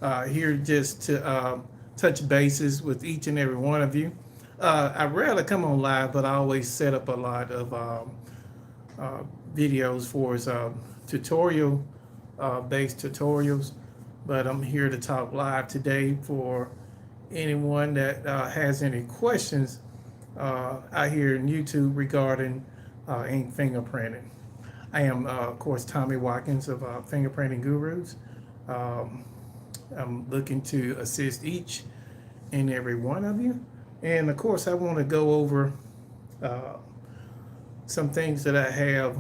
Here just to touch bases with each and every one of you. I rarely come on live, but I always set up a lot of uh, videos for us, tutorial based tutorials. But I'm here to talk live today for anyone that has any questions out here in YouTube regarding ink fingerprinting. I am, of course, Tommy Watkins of Fingerprinting Gurus. Um, I'm looking to assist each and every one of you. And of course, I want to go over uh, some things that I have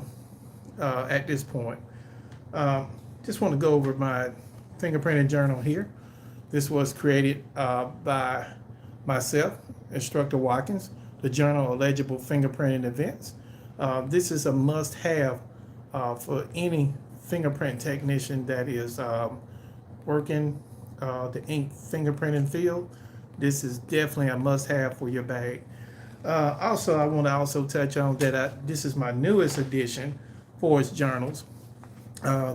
at this point. Just want to go over my fingerprinting journal here. This was created by myself, Instructor Watkins, the Journal of Legible Fingerprinting Events. This is a must have for any fingerprint technician that is working the ink fingerprinting field. This is definitely a must have for your bag. Also, I want to also touch on that this is my newest edition for its journals.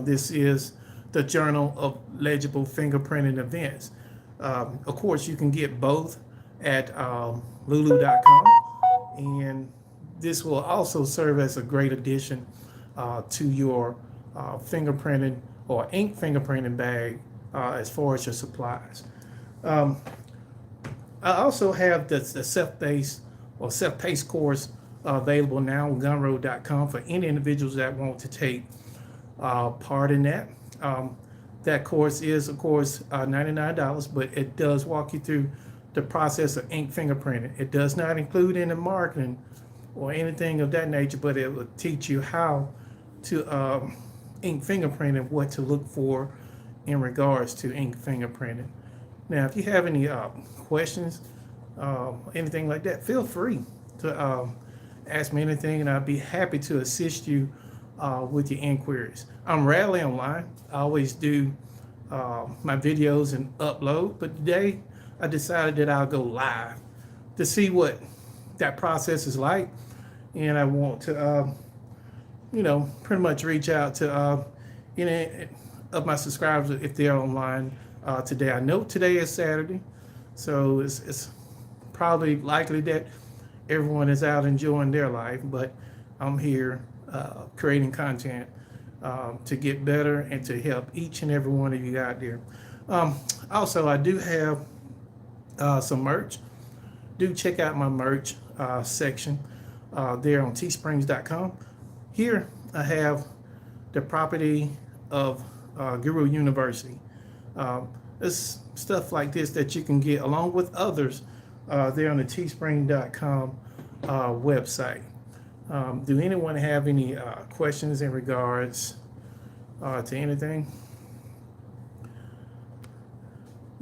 This is the Journal of Legible Fingerprinting Events. Of course, you can get both at lulu.com, and this will also serve as a great addition to your fingerprinting or ink fingerprinting bag as far as your supplies. Um, I also have the self-paced or self-paced course available now on GUMROAD.com for any individuals that want to take part in that. That course is, of course, $99, but it does walk you through the process of ink fingerprinting. It does not include any marketing or anything of that nature, but it will teach you how to ink fingerprinting, what to look for in regards to ink fingerprinting. Now, if you have any questions, anything like that, feel free to ask me anything, and I'd be happy to assist you with your inquiries. I'm rarely online. I always do my videos and upload, but today I decided that I'll go live to see what that process is like, and I want to, pretty much reach out to any of my subscribers if they're online today. I know today is Saturday, so it's probably likely that everyone is out enjoying their life, but I'm here creating content to get better and to help each and every one of you out there. Also, I do have some merch. Do check out my merch section there on teesprings.com. Here I have the property of Guru University. It's stuff like this that you can get along with others there on the teespring.com website. Do anyone have any questions in regards to anything?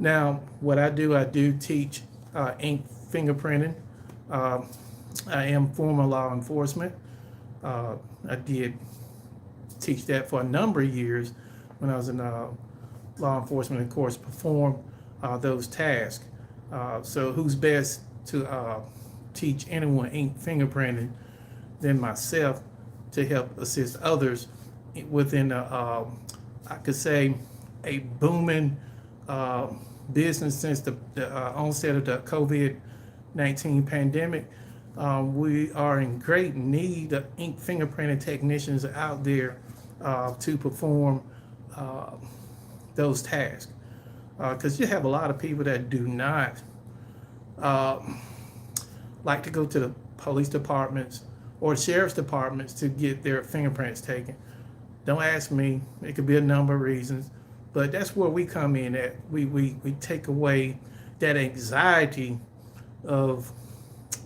Now, what I do teach ink fingerprinting. I am former law enforcement. I did teach that for a number of years when I was in law enforcement, of course, perform those tasks. So who's best to teach anyone ink fingerprinting than myself to help assist others within I could say a booming business since the onset of the COVID-19 pandemic. We are in great need of ink fingerprinting technicians out there to perform those tasks. Because you have a lot of people that do not like to go to the police departments or sheriff's departments to get their fingerprints taken. Don't ask me. It could be a number of reasons, but that's where we come in at. We take away that anxiety of,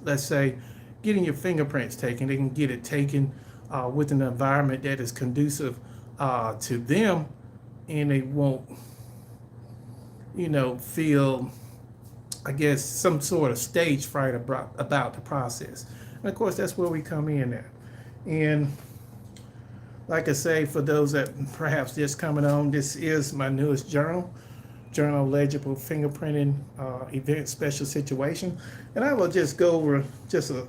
let's say, getting your fingerprints taken. They can get it taken with an environment that is conducive to them, and they won't, feel, I guess, some sort of stage fright about the process. And of course, that's where we come in at. And like I say, for those that perhaps just coming on, this is my newest journal, Journal of Legible Fingerprinting Event Special Situation. And I will just go over just a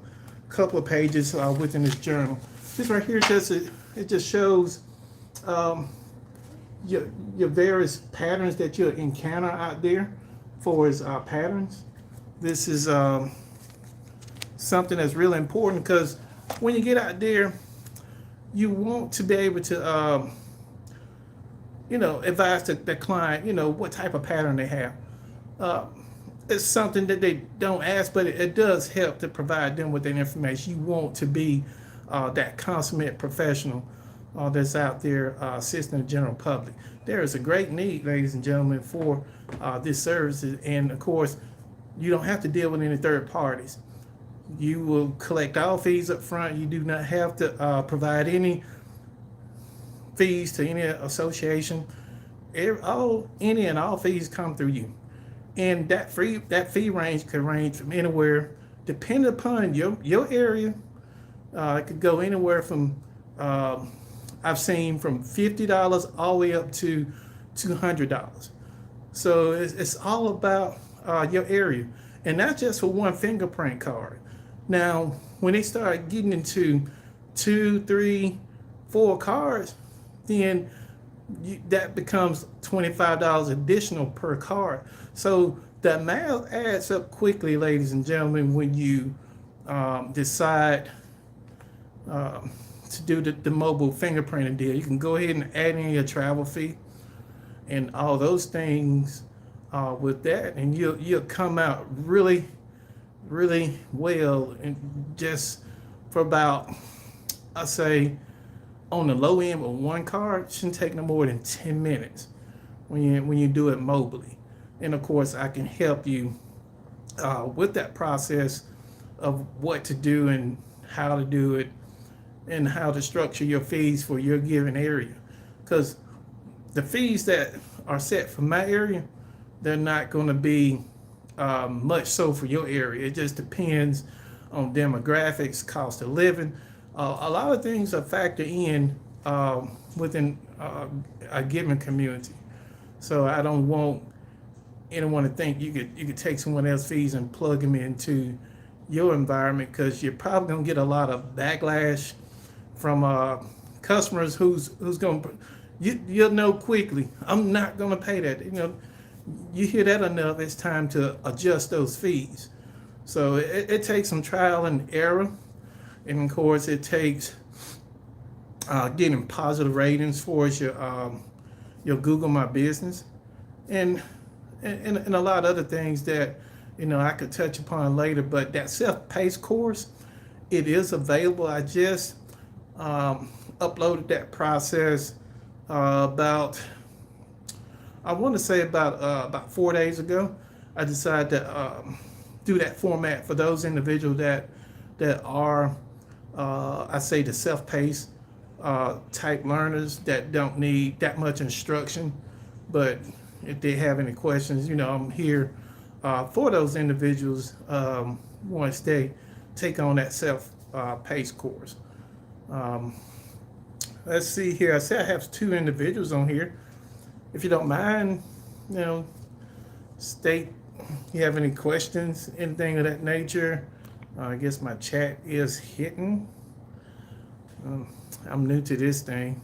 couple of pages within this journal. This right here, it just shows your various patterns that you'll encounter out there for as patterns. This is something that's really important because when you get out there, you want to be able to, advise the client, what type of pattern they have. Uh, it's something that they don't ask, but it does help to provide them with that information. You want to be that consummate professional that's out there assisting the general public. There is a great need, ladies and gentlemen, for this service, and of course, you don't have to deal with any third parties. You will collect all fees up front. You do not have to provide any fees to any association. Any and all fees come through you, and that fee range could range from anywhere, depending upon your area. It could go anywhere from I've seen from $50 all the way up to $200. So it's all about your area, and not just for one fingerprint card. Now, when they start getting into 2, 3, 4 cards, then that becomes $25 additional per card. So the math adds up quickly, ladies and gentlemen, when you decide to do the mobile fingerprinting deal. You can go ahead and add in your travel fee and all those things with that, and you'll come out really, really well. And just for about, I say, on the low end with one card, it shouldn't take no more than 10 minutes when you do it mobily. And of course, I can help you with that process of what to do and how to do it, and how to structure your fees for your given area. Because the fees that are set for my area, they're not going to be much so for your area. It just depends on demographics, cost of living. A lot of things are factored in within a given community. So I don't want anyone to think you could take someone else's fees and plug them into your environment, because you're probably going to get a lot of backlash from customers who's going to, you'll know quickly, I'm not going to pay that. You hear that enough, it's time to adjust those fees. So it takes some trial and error, and of course it takes getting positive ratings for your Google My Business, and a lot of other things that I could touch upon later. But that self-paced course, it is available. I just uploaded that process about 4 days ago. I decided to do that format for those individuals that are I say the self-paced type learners that don't need that much instruction, but if they have any questions, I'm here for those individuals once they take on that self-paced course. Let's see here. I say I have 2 individuals on here. If you don't mind, state you have any questions, anything of that nature. I guess my chat is hitting. I'm new to this thing.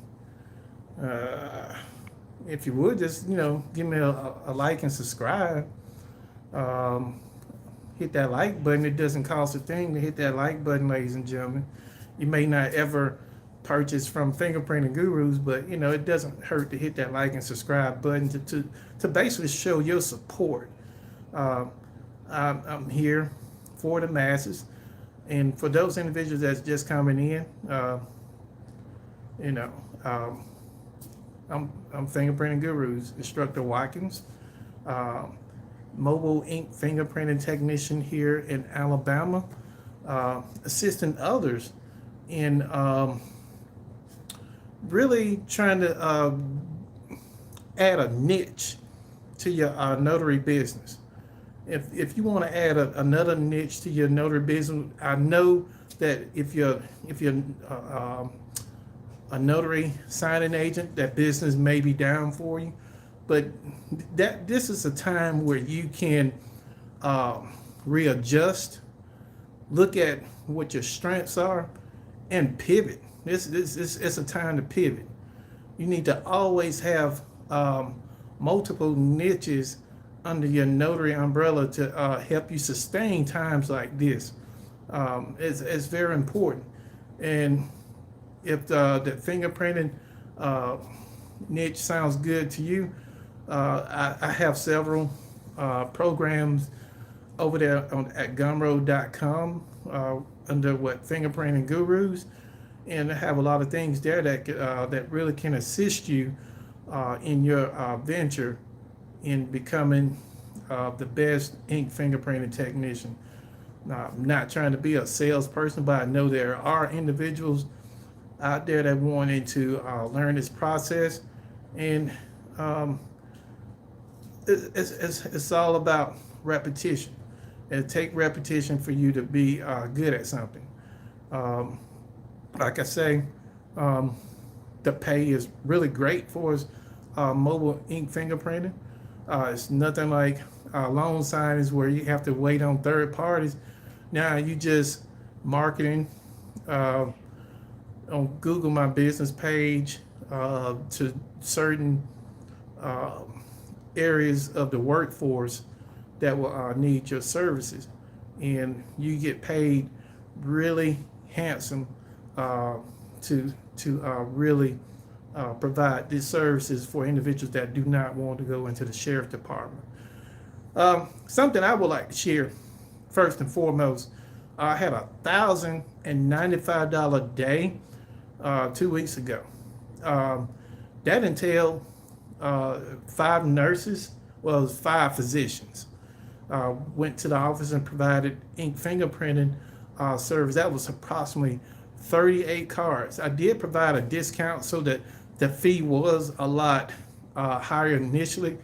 If you would just, give me a like and subscribe. Hit that like button. It doesn't cost a thing to hit that like button, ladies and gentlemen. You may not ever purchase from Fingerprinting Gurus, but it doesn't hurt to hit that like and subscribe button to basically show your support. I'm here for the masses, and for those individuals that's just coming in, I'm Fingerprinting Gurus, Instructor Watkins, mobile ink fingerprinting technician here in Alabama, assisting others in really trying to add a niche to your notary business. If you want to add another niche to your notary business, I know that if you're a notary signing agent, that business may be down for you, but this is a time where you can readjust, look at what your strengths are, and pivot. It's a time to pivot. You need to always have multiple niches under your notary umbrella to help you sustain times like this. It's very important. And if the fingerprinting niche sounds good to you, I have several programs over there at GUMROAD.com under fingerprinting gurus, and I have a lot of things there that really can assist you in your venture in becoming the best ink fingerprinting technician. Now, I'm not trying to be a salesperson, but I know there are individuals out there that wanting to learn this process, and it's all about repetition. It takes repetition for you to be good at something. Like I say, the pay is really great for mobile ink fingerprinting. It's nothing like loan signings where you have to wait on third parties. Now you just marketing on Google My Business page to certain areas of the workforce that will need your services, and you get paid really handsome to really provide these services for individuals that do not want to go into the sheriff department. Something I would like to share first and foremost. I had $1,095 day 2 weeks ago. That entailed 5 nurses, well, it was 5 physicians. Went to the office and provided ink fingerprinting service. That was approximately 38 cards. I did provide a discount so that the fee was a lot higher initially,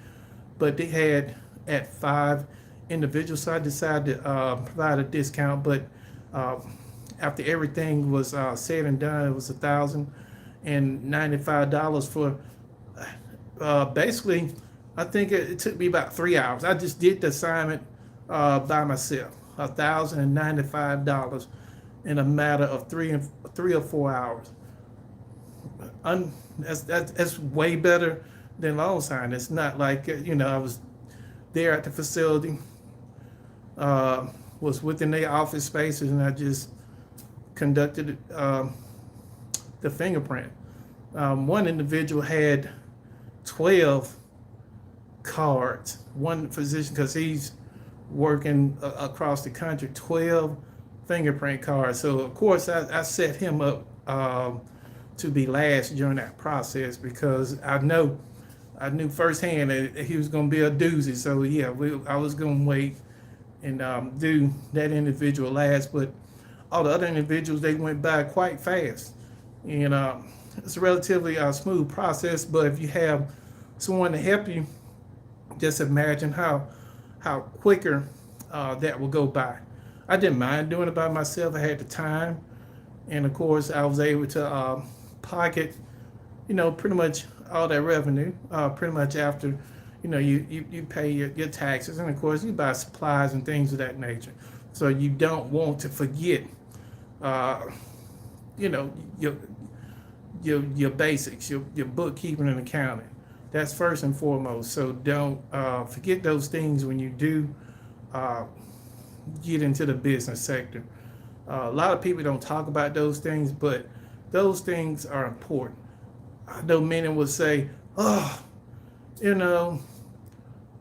but they had at 5 individuals, so I decided to provide a discount. But after everything was said and done, it was $1,095 for basically, I think it took me about 3 hours. I just did the assignment by myself, $1,095 in a matter of 3 or 4 hours. That's way better than loan sign. It's not like I was there at the facility, was within their office spaces, and I just conducted the fingerprint. One individual had 12 cards. One physician, because he's working across the country, 12 fingerprint cards. So of course I set him up to be last during that process, because I knew firsthand that he was going to be a doozy. So yeah, I was going to wait and do that individual last. But all the other individuals, they went by quite fast, and it's a relatively smooth process. But if you have someone to help you, just imagine how quicker that will go by. I didn't mind doing it by myself. I had the time, and of course I was able to pocket, pretty much all that revenue. Pretty much after, you pay your taxes, and of course you buy supplies and things of that nature. So you don't want to forget, your basics, your bookkeeping and accounting. That's first and foremost. So don't forget those things when you do get into the business sector. A lot of people don't talk about those things, but those things are important. I know many would say, oh,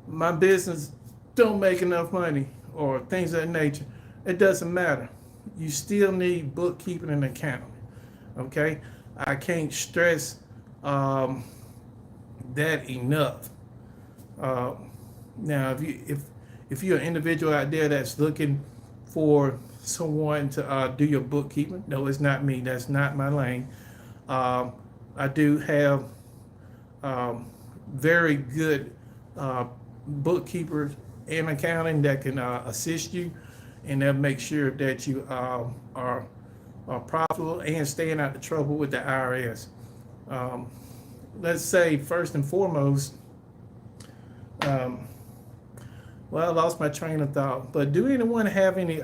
my business don't make enough money, or things of that nature. It doesn't matter. You still need bookkeeping and accounting. Okay? I can't stress that enough. Now, if you're an individual out there that's looking for someone to do your bookkeeping, no, it's not me. That's not my lane. I do have very good bookkeepers and accounting that can assist you, and they'll make sure that you are profitable and staying out of trouble with the IRS. Let's say first and foremost, well, I lost my train of thought, but do anyone have any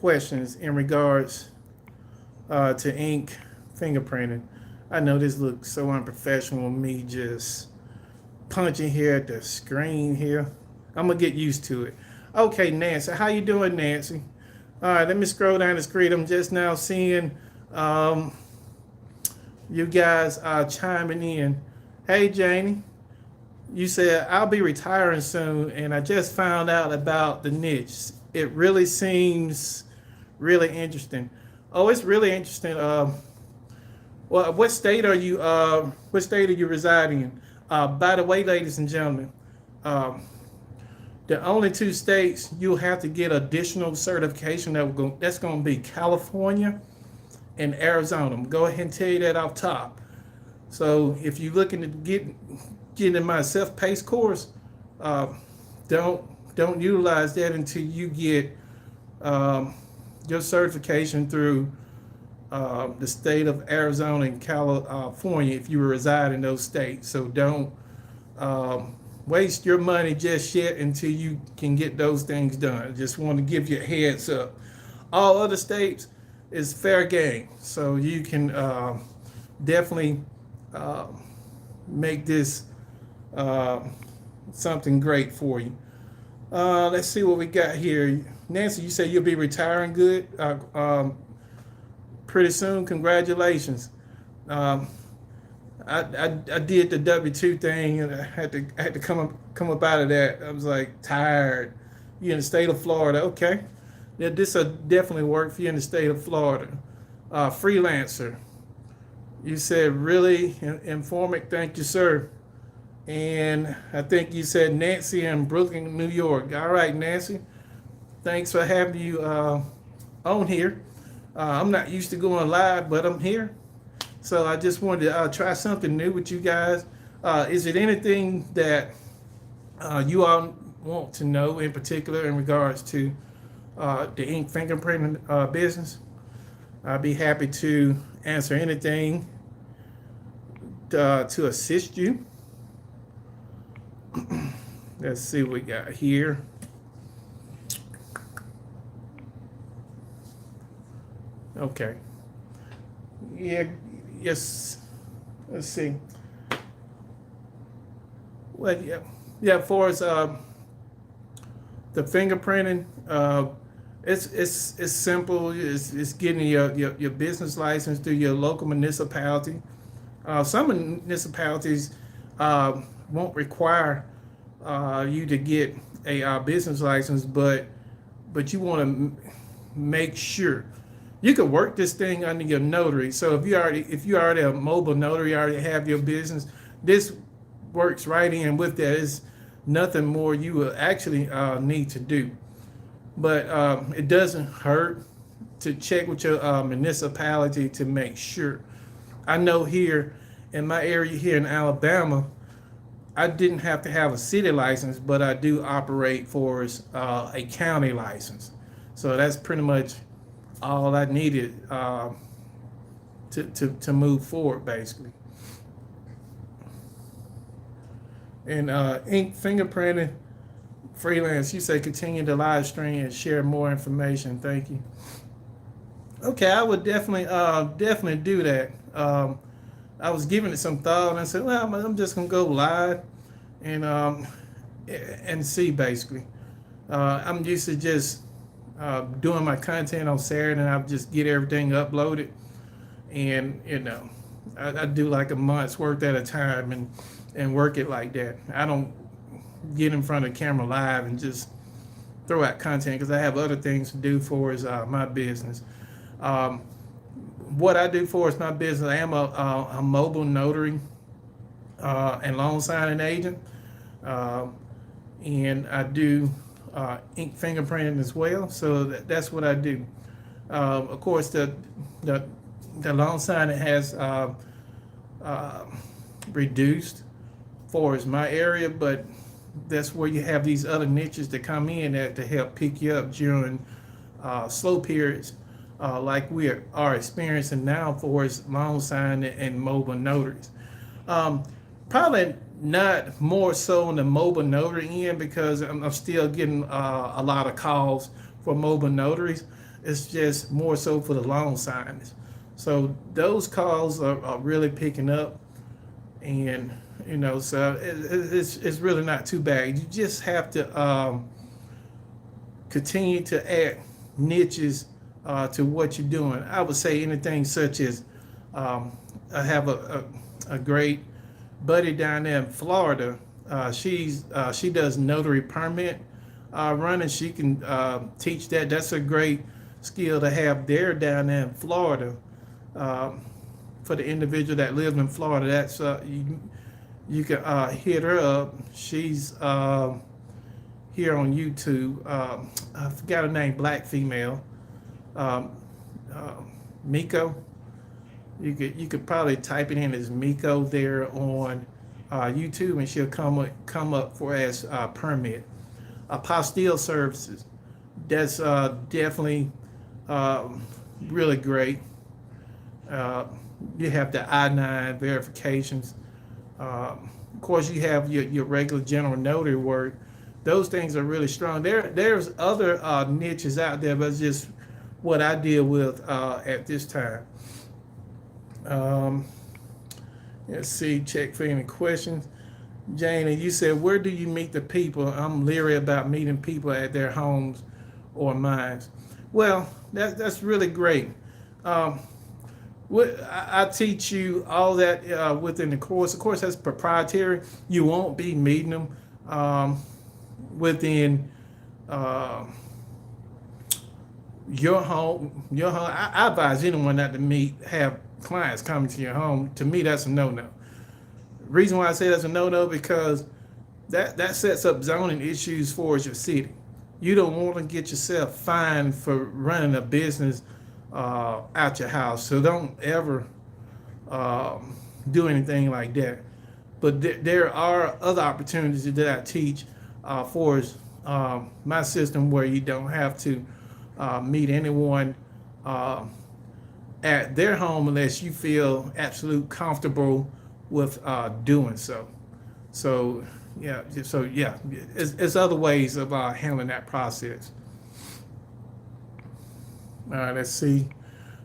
questions in regards to ink fingerprinting? I know this looks so unprofessional, me just punching here at the screen here. I'm gonna get used to it. Okay, Nancy, how you doing, Nancy? All right, let me scroll down the screen. I'm just now seeing um, you guys chiming in. Hey, Janie, you said I'll be retiring soon, and I just found out about the niche. It really seems really interesting. Oh, it's really interesting. Well, what state are you? What state are you residing in? By the way, ladies and gentlemen, um, the only two states you'll have to get additional certification that's going to be California and Arizona. I'm go ahead and tell you that off top. So if you're looking to get in my self-paced course, uh, don't utilize that until you get your certification through the state of Arizona and California if you reside in those states. So don't waste your money just yet until you can get those things done. I just want to give you a heads up. All other states is fair game, so you can definitely uh, make this something great for you. Let's see what we got here. Nancy, you say you'll be retiring good pretty soon. Congratulations. Um, I did the W-2 thing, and I had to come up out of that. I was like tired. You're in the state of Florida, okay? Yeah, this will definitely work for you in the state of Florida. Freelancer, you said really informative. Thank you, sir. And I think you said Nancy in Brooklyn, New York. All right, Nancy. Thanks for having you on here. I'm not used to going live, but I'm here. So I just wanted to try something new with you guys. Is it anything that you all want to know in particular in regards to the ink fingerprinting business? I'd be happy to answer anything to assist you. Let's see what we got here. Okay. Yeah. Yes. Let's see. Well, yeah. Yeah. For us, the fingerprinting, it's simple. It's getting your business license through your local municipality. Some municipalities won't require you to get a business license, but you want to make sure you can work this thing under your notary. So if you already a mobile notary, you already have your business, this works right in with that. It's nothing more you will actually need to do. But it doesn't hurt to check with your municipality to make sure. I know here in my area here in Alabama, I didn't have to have a city license, but I do operate for a county license. So that's pretty much all I needed to move forward, basically. And ink fingerprinting freelance, you say continue to live stream and share more information. Thank you. Okay, I would definitely do that. I was giving it some thought and I said, well, I'm just gonna go live and see basically. I'm used to just doing my content on Saturday, and I'll just get everything uploaded, and I do like a month's worth at a time and work it like that. I don't get in front of the camera live and just throw out content because I have other things to do for is my business. What I do for is my business. I am a mobile notary and loan signing agent, and I do ink fingerprinting as well. So that's what I do. Of course, the loan signing has reduced for as my area, but that's where you have these other niches that come in to help pick you up during slow periods like we are experiencing now for its loan signing and mobile notaries. Probably not more so on the mobile notary end because I'm still getting a lot of calls for mobile notaries. It's just more so for the loan signers. So those calls are really picking up, and so it's really not too bad. You just have to continue to add niches to what you're doing. I would say anything such as um, I have a great buddy down there in Florida. She does notary permit running. She can teach that. That's a great skill to have there down there in Florida. Um, for the individual that lives in Florida, that's you can hit her up. She's here on YouTube. I forgot her name, black female. Um, Miko. You could probably type it in as Miko there on YouTube, and she'll come up for as permit. Apostille services. That's definitely really great. Uh, you have the I-9 verifications. Of course, you have your regular general notary work. Those things are really strong. There's other niches out there, but it's just what I deal with at this time. Um, let's see, check for any questions. Jane, and you said, where do you meet the people? I'm leery about meeting people at their homes or mines. Well, that's really great. Um, I teach you all that within the course. Of course, that's proprietary. You won't be meeting them within uh, your home. I advise anyone not to have clients coming to your home. To me, that's a no-no. Reason why I say that's a no-no, because that sets up zoning issues for your city. You don't want to get yourself fined for running a business out your house. So don't ever do anything like that. But there are other opportunities that I teach for my system, where you don't have to meet anyone at their home unless you feel absolute comfortable with doing so. So yeah, it's other ways of handling that process. All right, let's see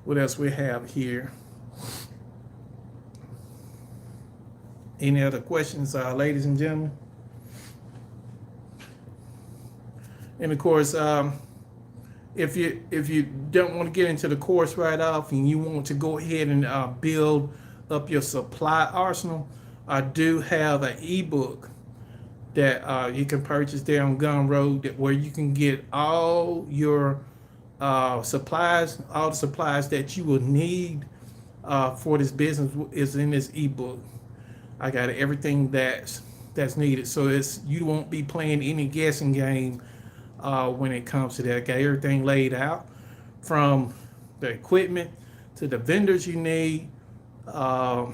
what else we have here. Any other questions, ladies and gentlemen? And of course, if you don't want to get into the course right off and you want to go ahead and build up your supply arsenal, I do have an ebook that you can purchase there on GUMROAD, where you can get all your supplies, all the supplies that you will need for this business is in this ebook. I got everything that's needed, so you won't be playing any guessing game when it comes to that. I got everything laid out, from the equipment to the vendors you need, and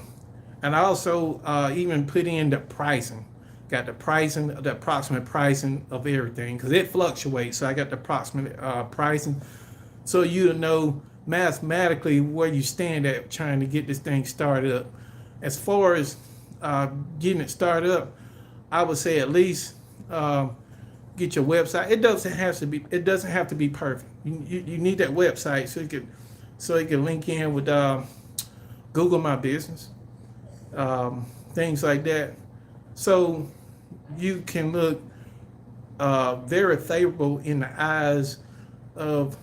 I also even put in the pricing. Got the pricing, the approximate pricing of everything, because it fluctuates. So I got the approximate pricing, so you know mathematically where you stand at trying to get this thing started up. As far as getting it started up, I would say at least get your website. It doesn't have to be perfect. You need that website so it can link in with Google My Business, things like that. So you can look very favorable in the eyes of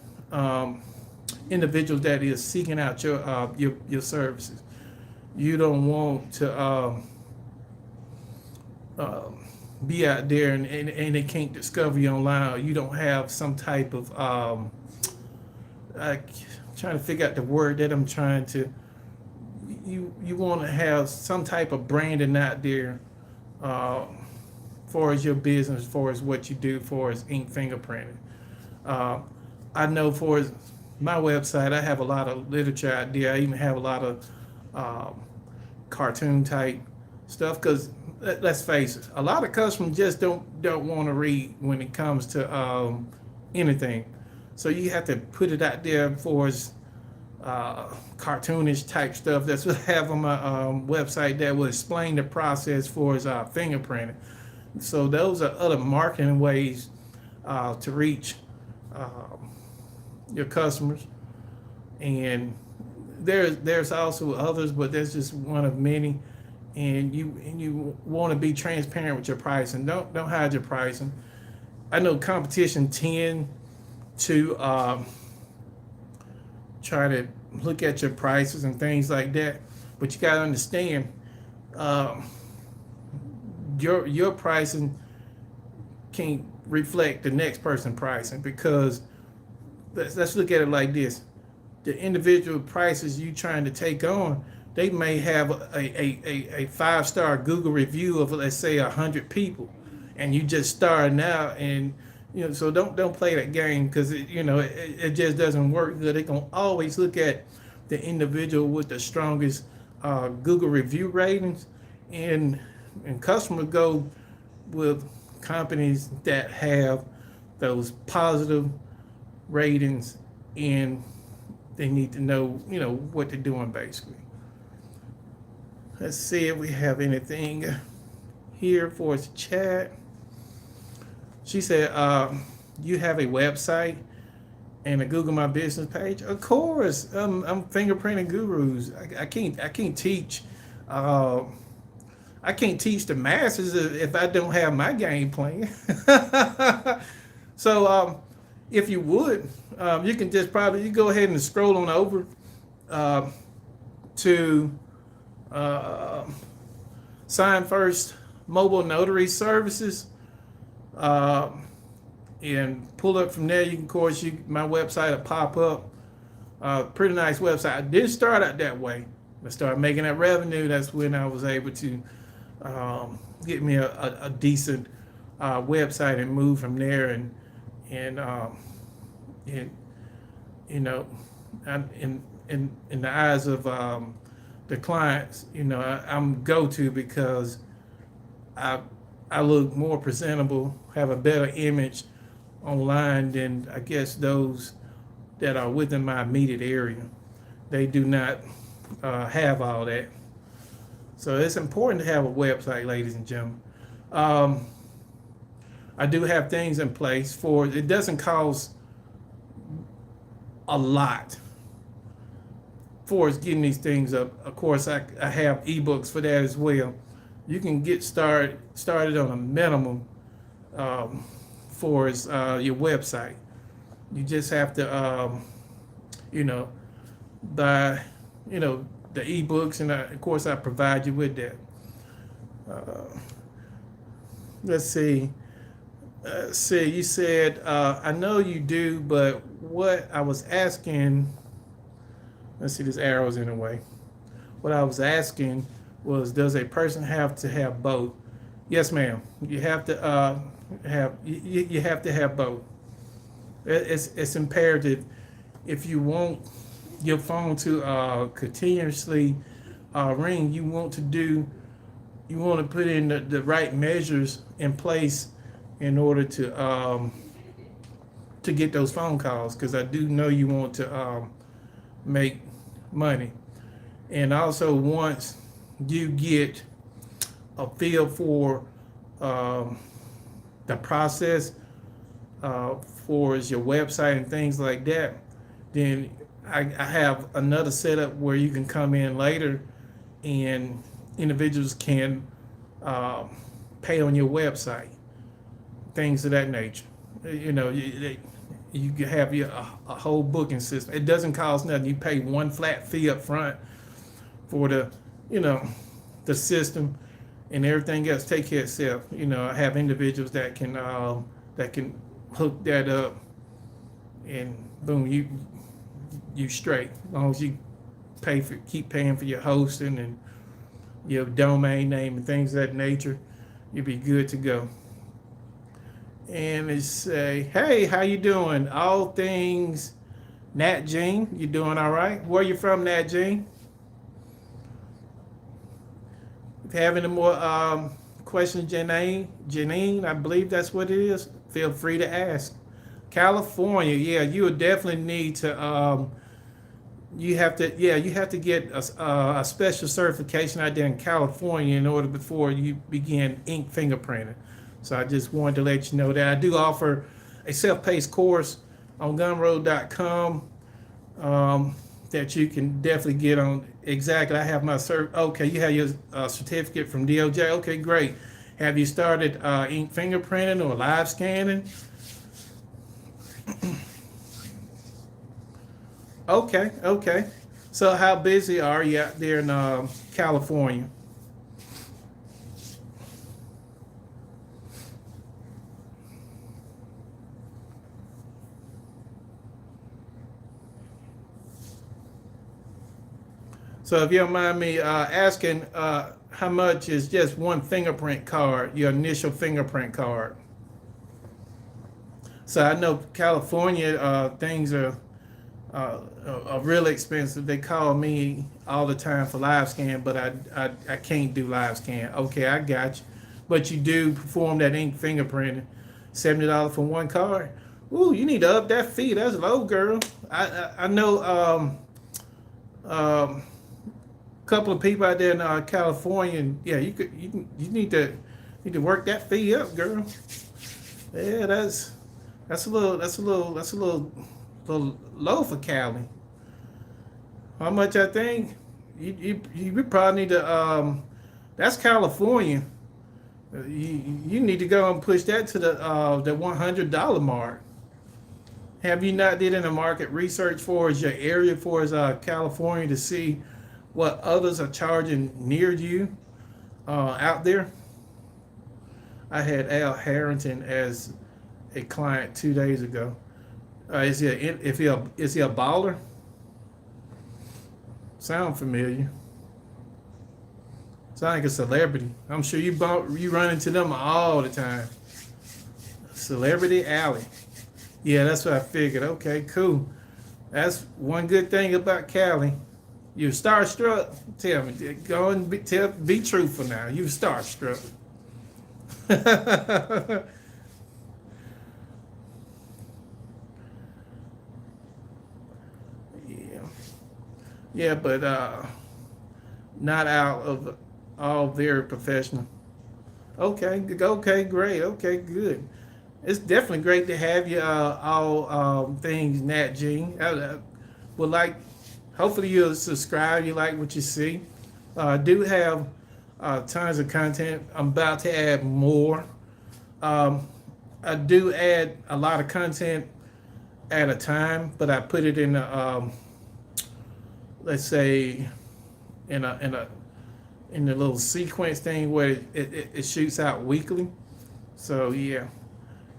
individuals that is seeking out your services. You don't want to be out there and they can't discover you online, or you don't have some type of I'm trying to figure out the word that I'm trying to. You want to have some type of branding out there, for as your business, for as what you do, for as ink fingerprinting. I know for as my website, I have a lot of literature out there. I even have a lot of cartoon type stuff, because let's face it, a lot of customers just don't want to read when it comes to anything. So you have to put it out there for as cartoonish type stuff. That's what I have on my website that will explain the process for his fingerprinting. So those are other marketing ways to reach your customers, and there's also others, but there's just one of many. And you want to be transparent with your pricing. Don't hide your pricing. I know competition tend to try to look at your prices and things like that, but you got to understand um, your pricing can't reflect the next person pricing, because let's look at it like this: the individual prices you trying to take on, they may have a 5-star Google review of, let's say, 100 people, and you just starting out. And so don't play that game, because it just doesn't work good. They gonna always look at the individual with the strongest Google review ratings, and customers go with companies that have those positive ratings, and they need to know what they're doing, basically. Let's see if we have anything here for us to chat. She said, you have a website and a Google My Business page? Of course. I'm Fingerprinting Gurus. I can't teach I can't teach the masses if I don't have my game plan. So if you would, you can just probably go ahead and scroll on over to Sign First Mobile Notary Services, and pull up from there. You can, of course, my website will pop up. Pretty nice website. I didn't start out that way. I started making that revenue. That's when I was able to get me a decent website and move from there. And in the eyes of the clients, I'm go-to, because I look more presentable, have a better image online than, I guess, those that are within my immediate area. They do not have all that. So it's important to have a website, ladies and gentlemen. I do have things in place for it. Doesn't cost a lot for us getting these things up. Of course, I have ebooks for that as well. You can get started on a minimum for your website. You just have to buy the ebooks, and of course I provide you with that. Let's see. You said, I know you do, but what I was asking, let's see, this arrow's in the way. What I was asking was, does a person have to have both? Yes, ma'am. You have to you have to have both. It's imperative if you want your phone to continuously ring. You want to put in the right measures in place in order to get those phone calls, because I do know you want to make money. And also, once you get a feel for the process for your website and things like that, then I have another setup where you can come in later and individuals can pay on your website, things of that nature. You can have a whole booking system. It doesn't cost nothing. You pay one flat fee up front for the system, and everything else take care of itself. I have individuals that can hook that up, and boom, you straight. As long as you keep paying for your hosting and your domain name and things of that nature, you'll be good to go. And they say, hey, how you doing? All things Nat Jean, you doing all right? Where you from, Nat Jean? If you have any more questions, Janine, I believe that's what it is, feel free to ask. California, yeah, you would definitely need to you have to get a special certification out there in California in order before you begin ink fingerprinting. So I just wanted to let you know that I do offer a self-paced course on GUMROAD.com that you can definitely get on. Exactly. I have my cert. Okay, you have your certificate from DOJ. Okay, great. Have you started ink fingerprinting or live scanning? Okay, okay. So how busy are you out there in California? So if you don't mind me asking, how much is just one fingerprint card, your initial fingerprint card? So I know California things are really expensive. They call me all the time for live scan, but I can't do live scan. Okay, I got you. But you do perform that ink fingerprinting. $70 for one card. Ooh, you need to up that fee. That's low, girl. I know couple of people out there in California, and yeah, you need to work that fee up, girl. Yeah, that's a little low for Cali. How much I think? You would probably need to that's California. You need to go and push that to the $100 mark. Have you not did any market research for as your area for as California to see what others are charging near you out there? I had Al Harrington as a client 2 days ago. Is he a baller? Sound familiar? Sound like a celebrity. I'm sure you run into them all the time. Celebrity Alley. Yeah, that's what I figured. Okay, cool. That's one good thing about Cali. You starstruck? Tell me. Go and be truthful now. You starstruck. Yeah. Yeah, but not out of all very professional. Okay, great. Okay, good. It's definitely great to have you all things Nat Gene. I would like, hopefully you'll subscribe. You like what you see. I do have tons of content. I'm about to add more. I do add a lot of content at a time, but I put it in let's say in a little sequence thing where it shoots out weekly. So yeah,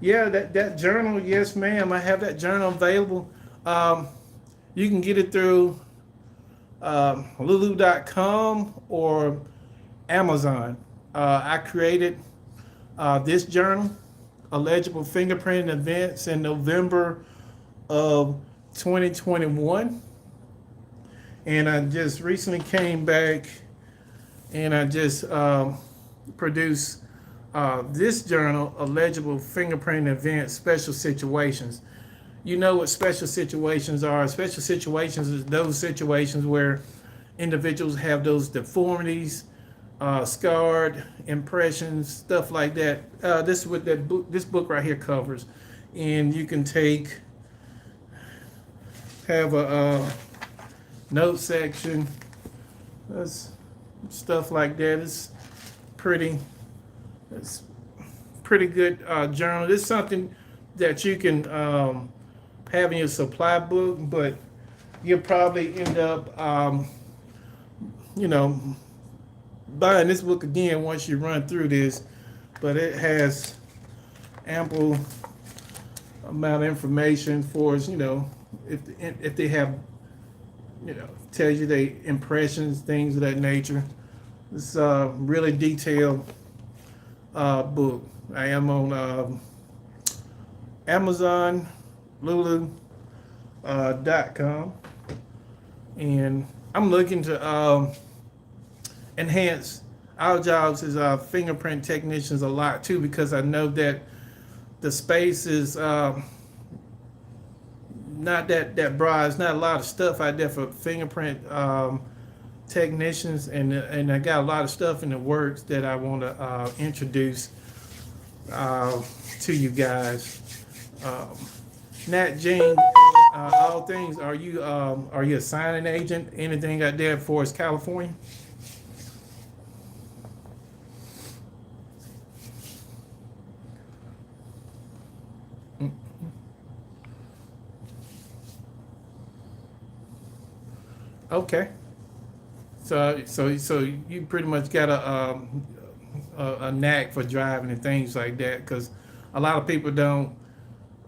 that journal, yes ma'am, I have that journal available. You can get it through lulu.com or Amazon. I created this journal, a Legible fingerprinting events in November of 2021. And I just recently came back and I just produced this journal, a Legible fingerprinting events, special situations. You know what special situations are. Special situations is those situations where individuals have those deformities, scarred impressions, stuff like that. This is what this book right here covers. And you can have a note section. That's stuff like that. It's pretty good journal. It's something that you can have in your supply book, but you'll probably end up buying this book again once you run through this. But it has ample amount of information for us, if they have, tells you the impressions, things of that nature. It's a really detailed book. I am on Amazon, Lulu.com, and I'm looking to enhance our jobs as fingerprint technicians a lot too, because I know that the space is not that broad. It's not a lot of stuff out there for fingerprint technicians, and I got a lot of stuff in the works that I want to introduce to you guys. Nat Gene, all things. Are you a signing agent? Anything out there for us, California? Okay. So you pretty much got a knack for driving and things like that, because a lot of people don't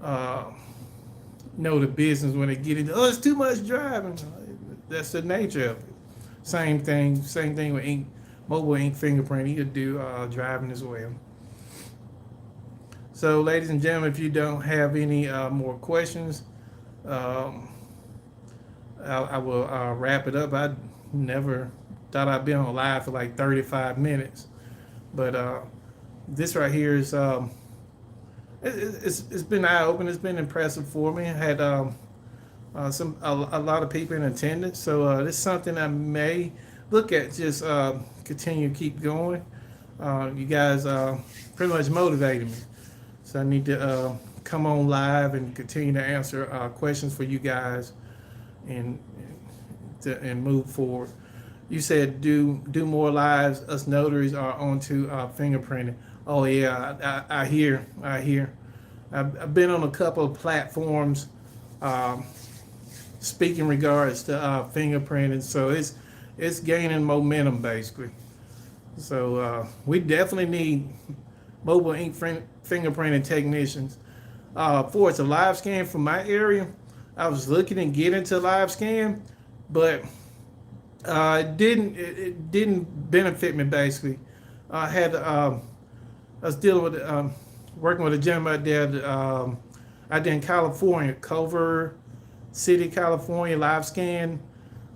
uh, know the business when they get into. Oh, it's too much driving. That's the nature of it. Same thing with ink, mobile ink fingerprint. You could do driving as well. So, ladies and gentlemen, if you don't have any more questions, um, I will wrap it up. I never thought I'd be on live for like 35 minutes, but this right here is it's been eye opening. It's been impressive for me. I had a lot of people in attendance, so this is something I may look at. Just continue to keep going. You guys pretty much motivated me, so I need to come on live and continue to answer questions for you guys and and move forward. You said do more lives. Us notaries are onto fingerprinting. Oh yeah, I hear. I've been on a couple of platforms um, speaking regards to fingerprinting, so it's gaining momentum basically. So we definitely need mobile ink fingerprinting technicians. For it's a live scan from my area, I was looking to get into live scan, but it didn't benefit me basically. I was dealing with working with a gentleman out there that, out there in California, Culver City, California Live Scan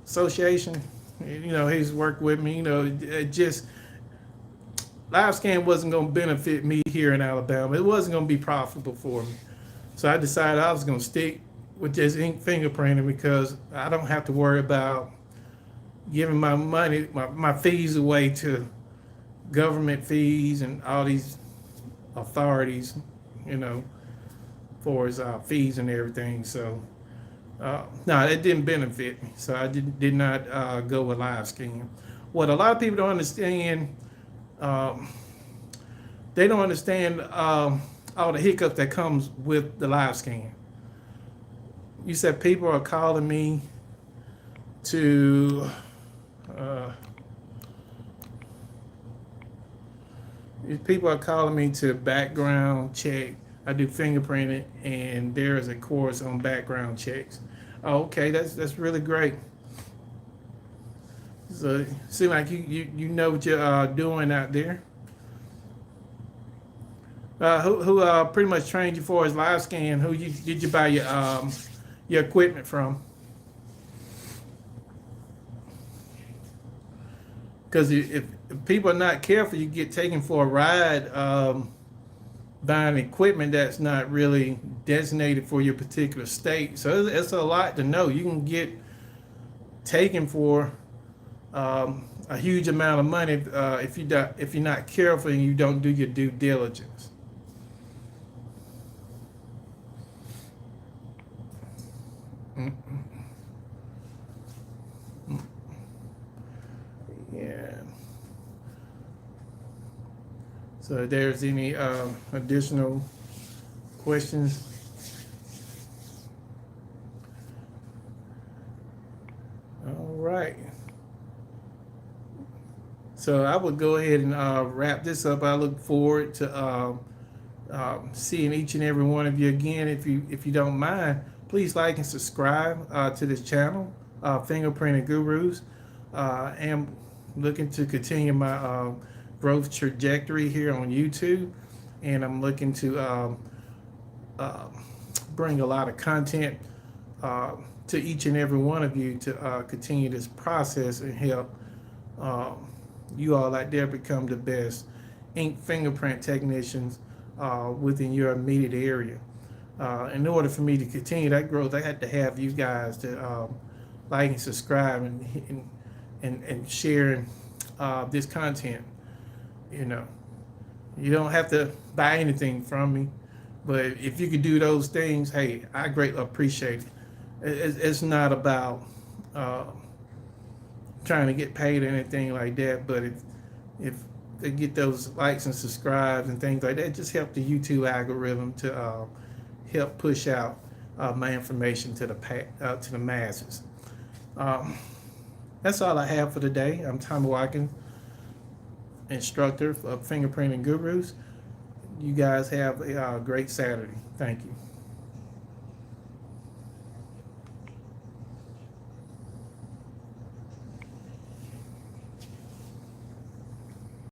Association. You know, he's worked with me. You know, it just live scan wasn't going to benefit me here in Alabama. It wasn't going to be profitable for me. So I decided I was going to stick with just ink fingerprinting because I don't have to worry about giving my money, my fees away to government fees and all these authorities, you know, for his fees and everything. So, no, it didn't benefit me. So I did not go with live scan. What a lot of people don't understand, um, they don't understand all the hiccups that comes with the live scan. You said people are calling me to uh, people are calling me to background check. I do fingerprinting, and there is a course on background checks. Oh, okay, that's really great. So it seems like you know what you're doing out there. Who pretty much trained you for his live scan? Who did you buy your equipment from? Because if people are not careful, you get taken for a ride buying equipment that's not really designated for your particular state. So it's a lot to know. You can get taken for a huge amount of money if you're not careful and you don't do your due diligence. Yeah. So if there's any additional questions? All right. So I would go ahead and wrap this up. I look forward to seeing each and every one of you again. If you don't mind, please like and subscribe to this channel, Fingerprinting Gurus. And looking to continue my growth trajectory here on YouTube, and I'm looking to bring a lot of content to each and every one of you to continue this process and help you all out there become the best ink fingerprint technicians within your immediate area. In order for me to continue that growth, I had to have you guys to like and subscribe and sharing this content. You know, you don't have to buy anything from me, but if you could do those things, hey, I greatly appreciate it. It's not about uh, trying to get paid or anything like that, but if they get those likes and subscribes and things like that, just help the YouTube algorithm to help push out my information to the masses. Um, that's all I have for today. I'm Tom Watkins, instructor of Fingerprinting Gurus. You guys have a great Saturday. Thank you.